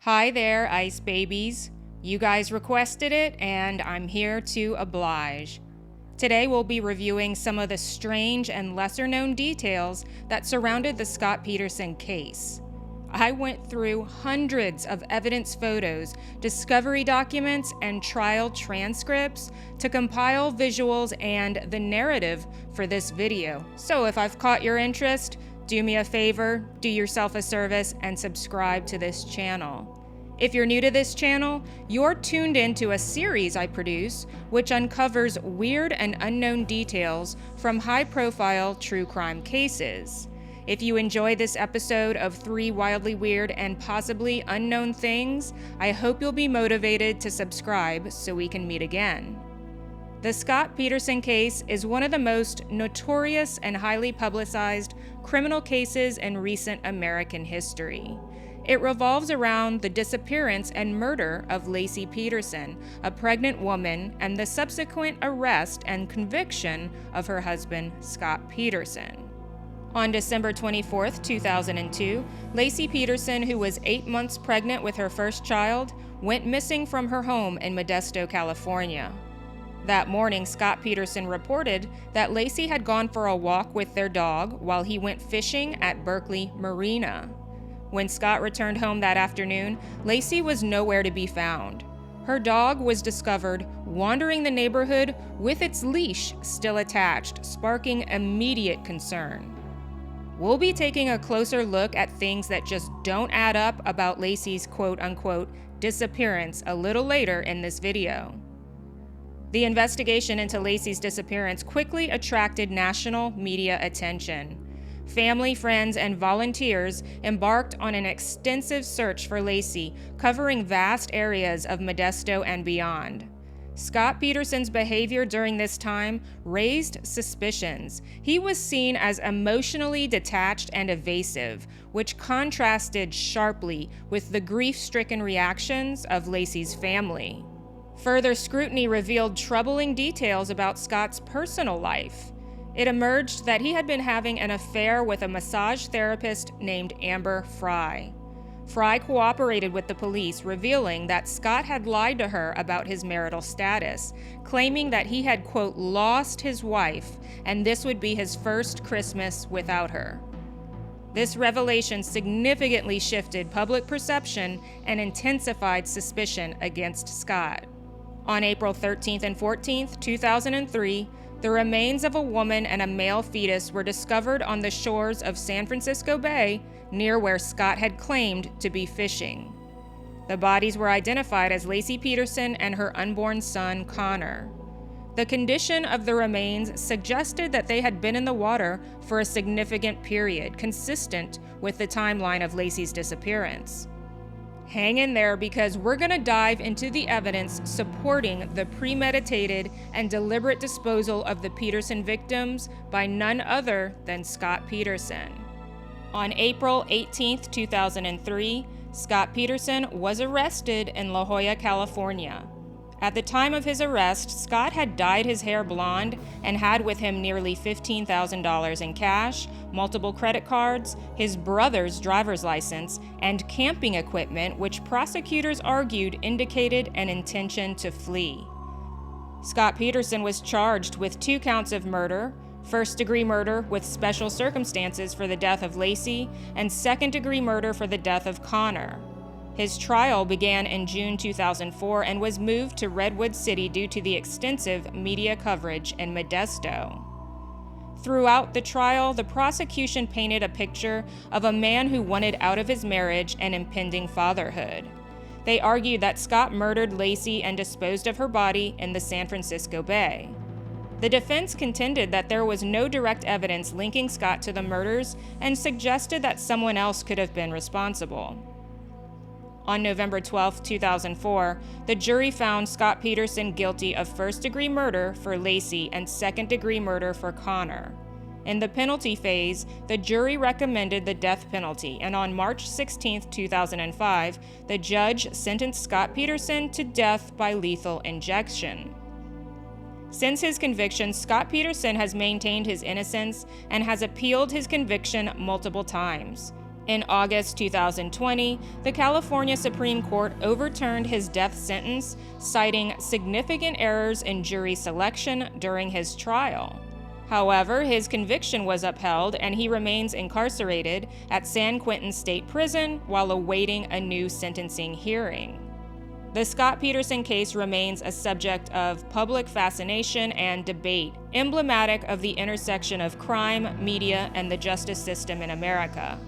Hi there, ice babies. You guys requested it, and I'm here to oblige. Today we'll be reviewing some of the strange and lesser-known details that surrounded the Scott Peterson case. I went through hundreds of evidence photos, discovery documents, and trial transcripts to compile visuals and the narrative for this video. So if I've caught your interest, do me a favor, do yourself a service, and subscribe to this channel. If you're new to this channel, you're tuned into a series I produce which uncovers weird and unknown details from high-profile true crime cases. If you enjoy this episode of 3 wildly weird and possibly unknown things, I hope you'll be motivated to subscribe so we can meet again. The Scott Peterson case is one of the most notorious and highly publicized criminal cases in recent American history. It revolves around the disappearance and murder of Laci Peterson, a pregnant woman, and the subsequent arrest and conviction of her husband, Scott Peterson. On December 24, 2002, Laci Peterson, who was 8 months pregnant with her first child, went missing from her home in Modesto, California. That morning, Scott Peterson reported that Laci had gone for a walk with their dog while he went fishing at Berkeley Marina. When Scott returned home that afternoon, Laci was nowhere to be found. Her dog was discovered wandering the neighborhood with its leash still attached, sparking immediate concern. We'll be taking a closer look at things that just don't add up about Laci's quote-unquote disappearance a little later in this video. The investigation into Laci's disappearance quickly attracted national media attention. Family, friends, and volunteers embarked on an extensive search for Laci, covering vast areas of Modesto and beyond. Scott Peterson's behavior during this time raised suspicions. He was seen as emotionally detached and evasive, which contrasted sharply with the grief-stricken reactions of Laci's family. Further scrutiny revealed troubling details about Scott's personal life. It emerged that he had been having an affair with a massage therapist named Amber Fry. Fry cooperated with the police, revealing that Scott had lied to her about his marital status, claiming that he had, quote, lost his wife, and this would be his first Christmas without her. This revelation significantly shifted public perception and intensified suspicion against Scott. On April 13th and 14th, 2003, the remains of a woman and a male fetus were discovered on the shores of San Francisco Bay, near where Scott had claimed to be fishing. The bodies were identified as Laci Peterson and her unborn son, Connor. The condition of the remains suggested that they had been in the water for a significant period, consistent with the timeline of Laci's disappearance. Hang in there, because we're going to dive into the evidence supporting the premeditated and deliberate disposal of the Peterson victims by none other than Scott Peterson. On April 18, 2003, Scott Peterson was arrested in La Jolla, California. At the time of his arrest, Scott had dyed his hair blonde and had with him nearly $15,000 in cash, multiple credit cards, his brother's driver's license, and camping equipment, which prosecutors argued indicated an intention to flee. Scott Peterson was charged with 2 counts of murder, first-degree murder with special circumstances for the death of Laci, and second-degree murder for the death of Connor. His trial began in June 2004 and was moved to Redwood City due to the extensive media coverage in Modesto. Throughout the trial, the prosecution painted a picture of a man who wanted out of his marriage and impending fatherhood. They argued that Scott murdered Laci and disposed of her body in the San Francisco Bay. The defense contended that there was no direct evidence linking Scott to the murders and suggested that someone else could have been responsible. On November 12, 2004, the jury found Scott Peterson guilty of first-degree murder for Laci and second-degree murder for Connor. In the penalty phase, the jury recommended the death penalty, and on March 16, 2005, the judge sentenced Scott Peterson to death by lethal injection. Since his conviction, Scott Peterson has maintained his innocence and has appealed his conviction multiple times. In August 2020, the California Supreme Court overturned his death sentence, citing significant errors in jury selection during his trial. However, his conviction was upheld and he remains incarcerated at San Quentin State Prison while awaiting a new sentencing hearing. The Scott Peterson case remains a subject of public fascination and debate, emblematic of the intersection of crime, media, and the justice system in America.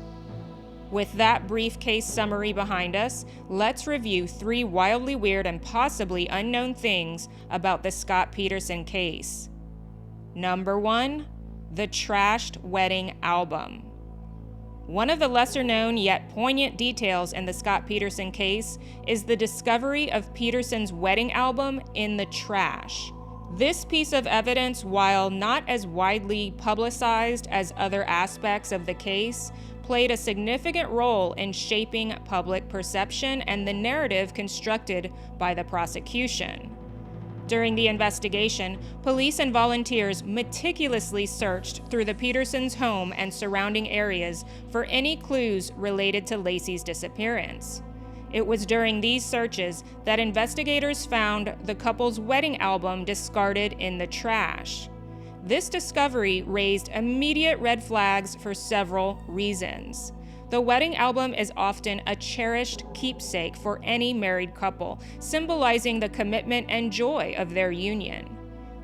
With that brief case summary behind us, let's review 3 wildly weird and possibly unknown things about the Scott Peterson case. Number 1, the trashed wedding album. One of the lesser-known yet poignant details in the Scott Peterson case is the discovery of Peterson's wedding album in the trash. This piece of evidence, while not as widely publicized as other aspects of the case, played a significant role in shaping public perception and the narrative constructed by the prosecution. During the investigation, police and volunteers meticulously searched through the Petersons' home and surrounding areas for any clues related to Laci's disappearance. It was during these searches that investigators found the couple's wedding album discarded in the trash. This discovery raised immediate red flags for several reasons. The wedding album is often a cherished keepsake for any married couple, symbolizing the commitment and joy of their union.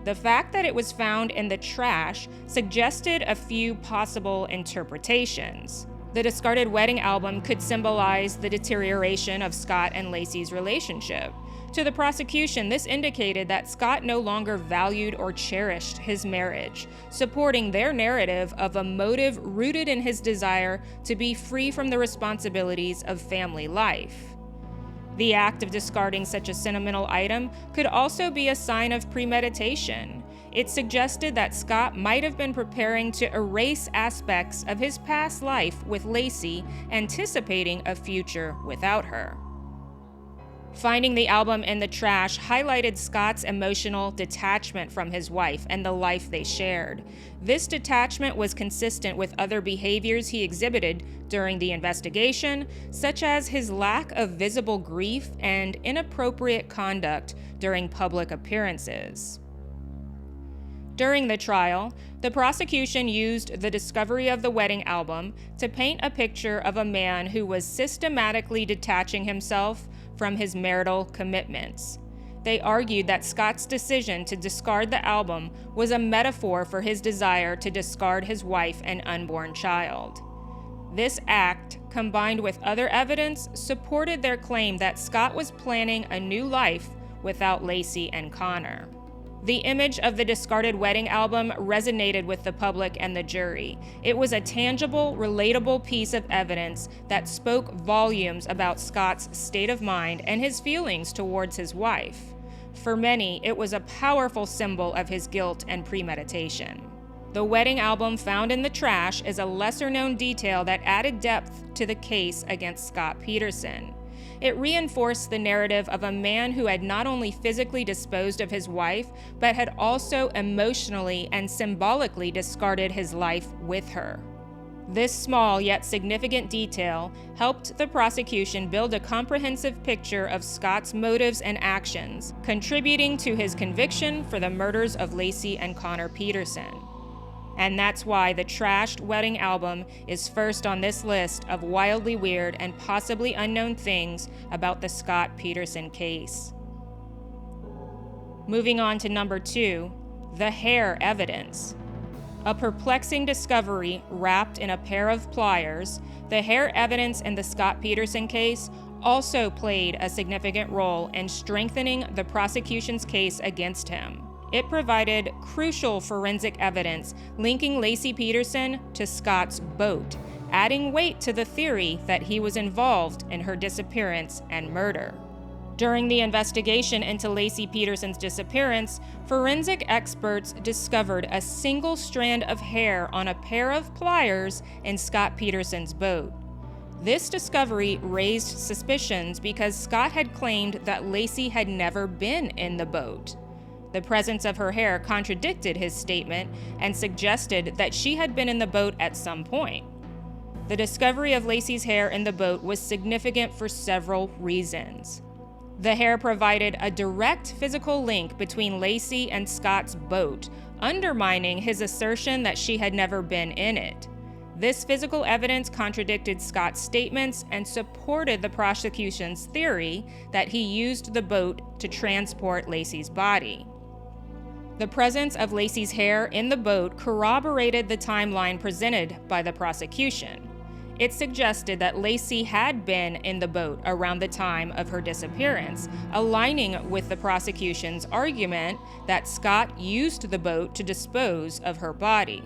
The fact that it was found in the trash suggested a few possible interpretations. The discarded wedding album could symbolize the deterioration of Scott and Laci's relationship. To the prosecution, this indicated that Scott no longer valued or cherished his marriage, supporting their narrative of a motive rooted in his desire to be free from the responsibilities of family life. The act of discarding such a sentimental item could also be a sign of premeditation. It suggested that Scott might have been preparing to erase aspects of his past life with Laci, anticipating a future without her. Finding the album in the trash highlighted Scott's emotional detachment from his wife and the life they shared. This detachment was consistent with other behaviors he exhibited during the investigation, such as his lack of visible grief and inappropriate conduct during public appearances. During the trial, the prosecution used the discovery of the wedding album to paint a picture of a man who was systematically detaching himself from his marital commitments. They argued that Scott's decision to discard the album was a metaphor for his desire to discard his wife and unborn child. This act, combined with other evidence, supported their claim that Scott was planning a new life without Laci and Connor. The image of the discarded wedding album resonated with the public and the jury. It was a tangible, relatable piece of evidence that spoke volumes about Scott's state of mind and his feelings towards his wife. For many, it was a powerful symbol of his guilt and premeditation. The wedding album found in the trash is a lesser-known detail that added depth to the case against Scott Peterson. It reinforced the narrative of a man who had not only physically disposed of his wife, but had also emotionally and symbolically discarded his life with her. This small yet significant detail helped the prosecution build a comprehensive picture of Scott's motives and actions, contributing to his conviction for the murders of Laci and Connor Peterson. And that's why the trashed wedding album is first on this list of wildly weird and possibly unknown things about the Scott Peterson case. Moving on to number 2, the hair evidence. A perplexing discovery wrapped in a pair of pliers, the hair evidence in the Scott Peterson case also played a significant role in strengthening the prosecution's case against him. It provided crucial forensic evidence linking Laci Peterson to Scott's boat, adding weight to the theory that he was involved in her disappearance and murder. During the investigation into Laci Peterson's disappearance, forensic experts discovered a single strand of hair on a pair of pliers in Scott Peterson's boat. This discovery raised suspicions because Scott had claimed that Laci had never been in the boat. The presence of her hair contradicted his statement and suggested that she had been in the boat at some point. The discovery of Laci's hair in the boat was significant for several reasons. The hair provided a direct physical link between Laci and Scott's boat, undermining his assertion that she had never been in it. This physical evidence contradicted Scott's statements and supported the prosecution's theory that he used the boat to transport Laci's body. The presence of Laci's hair in the boat corroborated the timeline presented by the prosecution. It suggested that Laci had been in the boat around the time of her disappearance, aligning with the prosecution's argument that Scott used the boat to dispose of her body.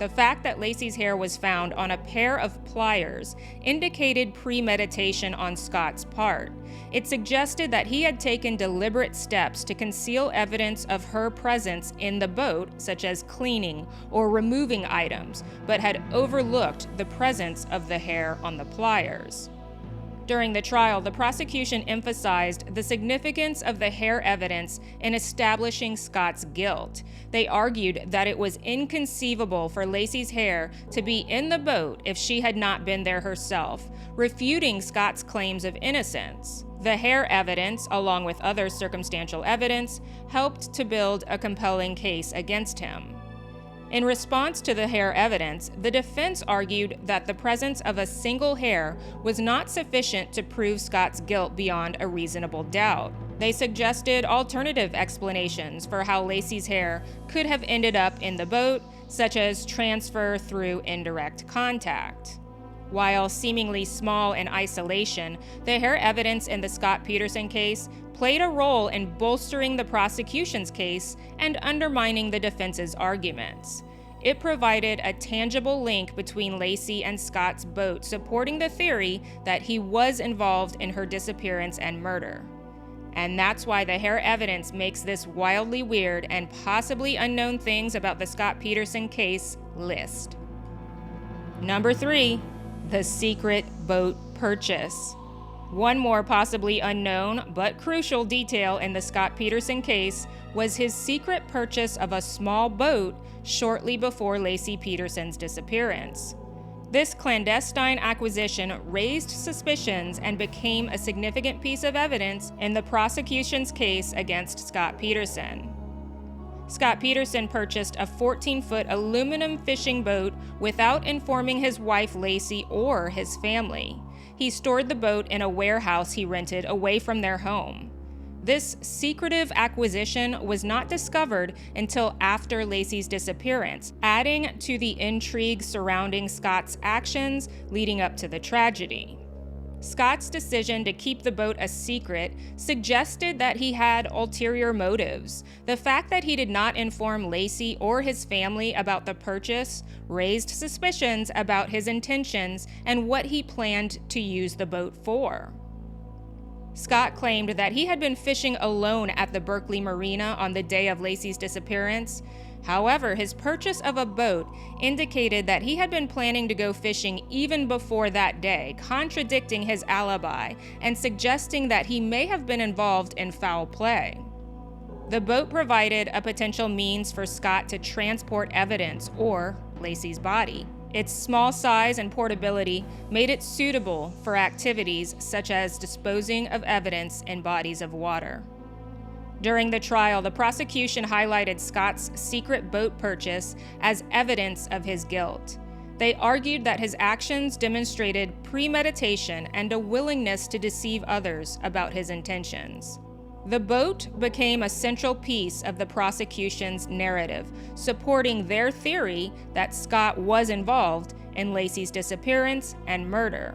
The fact that Laci's hair was found on a pair of pliers indicated premeditation on Scott's part. It suggested that he had taken deliberate steps to conceal evidence of her presence in the boat, such as cleaning or removing items, but had overlooked the presence of the hair on the pliers. During the trial, the prosecution emphasized the significance of the hair evidence in establishing Scott's guilt. They argued that it was inconceivable for Laci's hair to be in the boat if she had not been there herself, refuting Scott's claims of innocence. The hair evidence, along with other circumstantial evidence, helped to build a compelling case against him. In response to the hair evidence, the defense argued that the presence of a single hair was not sufficient to prove Scott's guilt beyond a reasonable doubt. They suggested alternative explanations for how Laci's hair could have ended up in the boat, such as transfer through indirect contact. While seemingly small in isolation, the hair evidence in the Scott Peterson case played a role in bolstering the prosecution's case and undermining the defense's arguments. It provided a tangible link between Laci and Scott's boat, supporting the theory that he was involved in her disappearance and murder. And that's why the hair evidence makes this wildly weird and possibly unknown things about the Scott Peterson case list. Number 3, the secret boat purchase. One more possibly unknown but crucial detail in the Scott Peterson case was his secret purchase of a small boat shortly before Laci Peterson's disappearance. This clandestine acquisition raised suspicions and became a significant piece of evidence in the prosecution's case against Scott Peterson. Scott Peterson purchased a 14-foot aluminum fishing boat without informing his wife Laci or his family. He stored the boat in a warehouse he rented away from their home. This secretive acquisition was not discovered until after Laci's disappearance, adding to the intrigue surrounding Scott's actions leading up to the tragedy. Scott's decision to keep the boat a secret suggested that he had ulterior motives. The fact that he did not inform Laci or his family about the purchase raised suspicions about his intentions and what he planned to use the boat for. Scott claimed that he had been fishing alone at the Berkeley Marina on the day of Laci's disappearance. However, his purchase of a boat indicated that he had been planning to go fishing even before that day, contradicting his alibi and suggesting that he may have been involved in foul play. The boat provided a potential means for Scott to transport evidence or Laci's body. Its small size and portability made it suitable for activities such as disposing of evidence in bodies of water. During the trial, the prosecution highlighted Scott's secret boat purchase as evidence of his guilt. They argued that his actions demonstrated premeditation and a willingness to deceive others about his intentions. The boat became a central piece of the prosecution's narrative, supporting their theory that Scott was involved in Laci's disappearance and murder.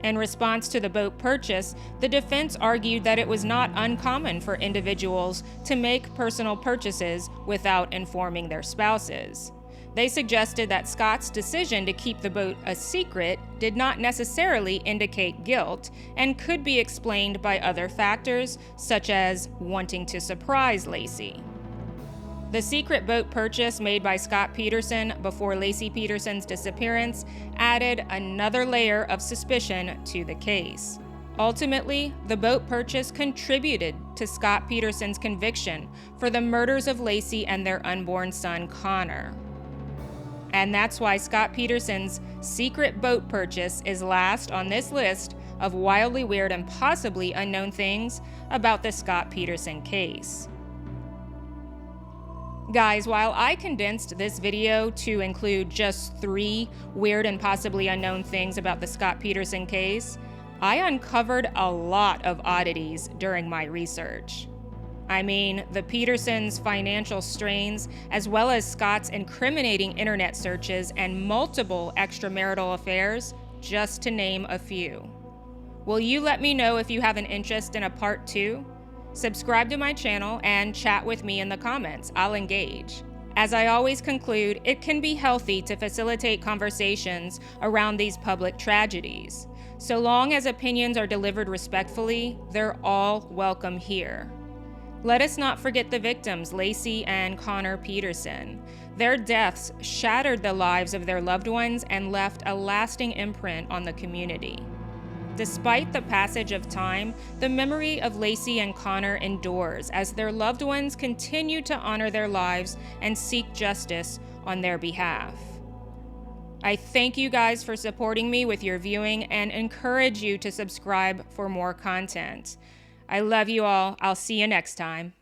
In response to the boat purchase, the defense argued that it was not uncommon for individuals to make personal purchases without informing their spouses. They suggested that Scott's decision to keep the boat a secret did not necessarily indicate guilt and could be explained by other factors, such as wanting to surprise Laci. The secret boat purchase made by Scott Peterson before Laci Peterson's disappearance added another layer of suspicion to the case. Ultimately, the boat purchase contributed to Scott Peterson's conviction for the murders of Laci and their unborn son, Connor. And that's why Scott Peterson's secret boat purchase is last on this list of wildly weird and possibly unknown things about the Scott Peterson case. Guys, while I condensed this video to include just 3 weird and possibly unknown things about the Scott Peterson case, I uncovered a lot of oddities during my research. I mean, the Petersons' financial strains, as well as Scott's incriminating internet searches and multiple extramarital affairs, just to name a few. Will you let me know if you have an interest in a part 2? Subscribe to my channel and chat with me in the comments. I'll engage. As I always conclude, it can be healthy to facilitate conversations around these public tragedies. So long as opinions are delivered respectfully, they're all welcome here. Let us not forget the victims, Laci and Connor Peterson. Their deaths shattered the lives of their loved ones and left a lasting imprint on the community. Despite the passage of time, the memory of Laci and Connor endures as their loved ones continue to honor their lives and seek justice on their behalf. I thank you guys for supporting me with your viewing and encourage you to subscribe for more content. I love you all. I'll see you next time.